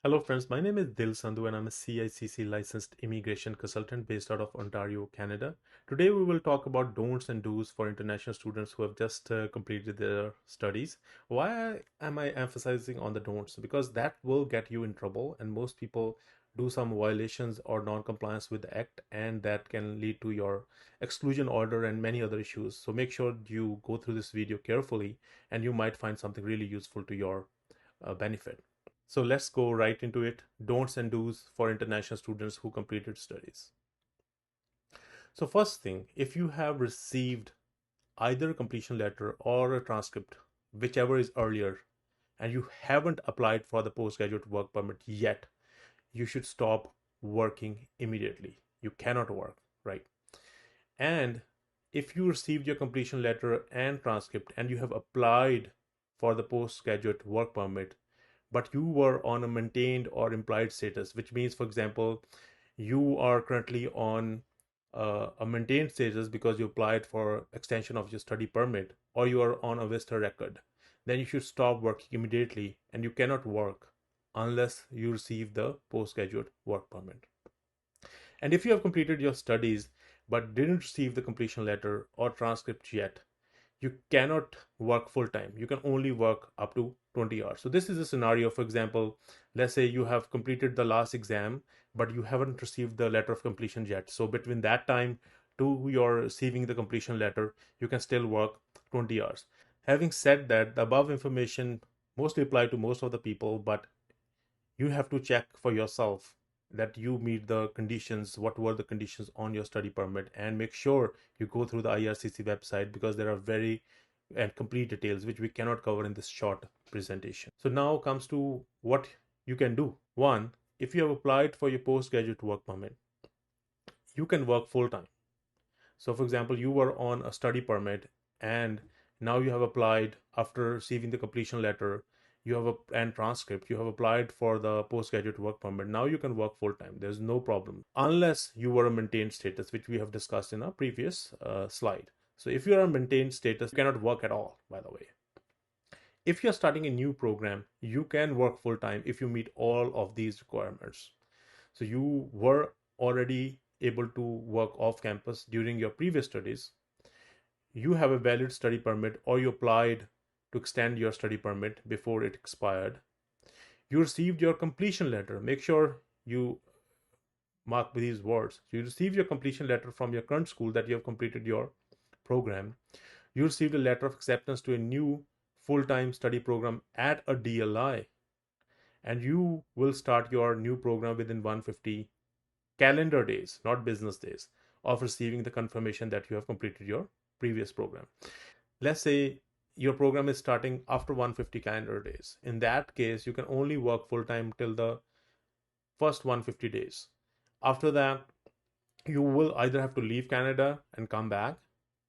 Hello friends, my name is Dil Sandhu and I'm a CICC licensed immigration consultant based out of Ontario, Canada. Today we will talk about don'ts and do's for international students who have just completed their studies. Why am I emphasizing on the don'ts? Because that will get you in trouble and most people do some violations or non-compliance with the act, and that can lead to your exclusion order and many other issues. So make sure you go through this video carefully and you might find something really useful to your benefit. So let's go right into it. Don'ts and do's for international students who completed studies. So first thing, if you have received either a completion letter or a transcript, whichever is earlier, and you haven't applied for the postgraduate work permit yet, you should stop working immediately. You cannot work, right? And if you received your completion letter and transcript and you have applied for the postgraduate work permit, but you were on a maintained or implied status, which means, for example, you are currently on a maintained status because you applied for extension of your study permit, or you are on a vista record, then you should stop working immediately and you cannot work unless you receive the postgraduate work permit. And if you have completed your studies but didn't receive the completion letter or transcript yet, you cannot work full time. You can only work up to 20 hours. So this is a scenario. For example, let's say you have completed the last exam, but you haven't received the letter of completion yet. So between that time to your receiving the completion letter, you can still work 20 hours. Having said that, the above information mostly apply to most of the people, but you have to check for yourself that you meet the conditions, what were the conditions on your study permit, and make sure you go through the IRCC website because there are very and complete details which we cannot cover in this short presentation. So now comes to what you can do. One, if you have applied for your postgraduate work permit, you can work full time. So for example, you were on a study permit and now you have applied after receiving the completion letter, you have and transcript, you have applied for the postgraduate work permit. Now you can work full time. There's no problem unless you were a maintained status, which we have discussed in a previous slide. So if you are a maintained status, you cannot work at all, by the way. If you're starting a new program, you can work full time if you meet all of these requirements. So you were already able to work off campus during your previous studies, you have a valid study permit, or you applied to extend your study permit before it expired, you received your completion letter. Make sure you mark these words. You received your completion letter from your current school that you have completed your program. You received a letter of acceptance to a new full-time study program at a DLI, and you will start your new program within 150 calendar days, not business days, of receiving the confirmation that you have completed your previous program. Let's say your program is starting after 150 calendar days. In that case, you can only work full time till the first 150 days. After that, you will either have to leave Canada and come back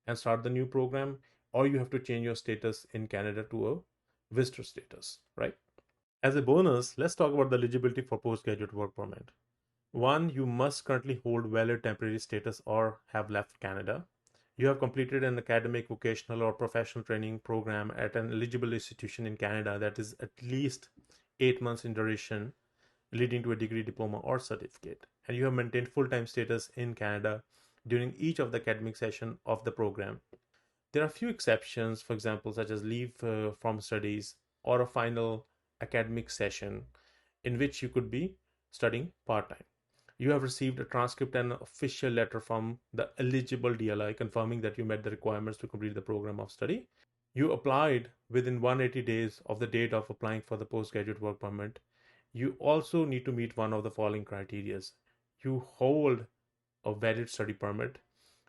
and start the new program, or you have to change your status in Canada to a visitor status, right? As a bonus, let's talk about the eligibility for postgraduate work permit. One, you must currently hold valid temporary status or have left Canada. You have completed an academic, vocational, or professional training program at an eligible institution in Canada that is at least 8 months in duration, leading to a degree, diploma, or certificate. And you have maintained full-time status in Canada during each of the academic session of the program. There are a few exceptions, for example, such as leave from studies or a final academic session in which you could be studying part-time. You have received a transcript and official letter from the eligible DLI confirming that you met the requirements to complete the program of study. You applied within 180 days of the date of applying for the postgraduate work permit. You also need to meet one of the following criteria. You hold a valid study permit,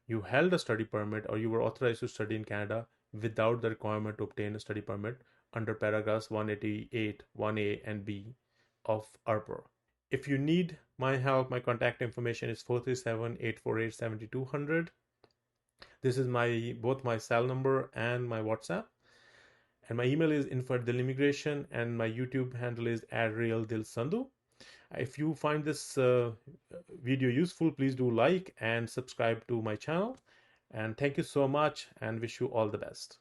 you held a study permit, or you were authorized to study in Canada without the requirement to obtain a study permit under paragraphs 188, 1A and B of ARPR. If you need my help, my contact information is 437-848-7200. This is both my cell number and my WhatsApp. And my email is info@immigration, and my YouTube handle is @realdilsandhu. If you find this video useful, please do like and subscribe to my channel. And thank you so much and wish you all the best.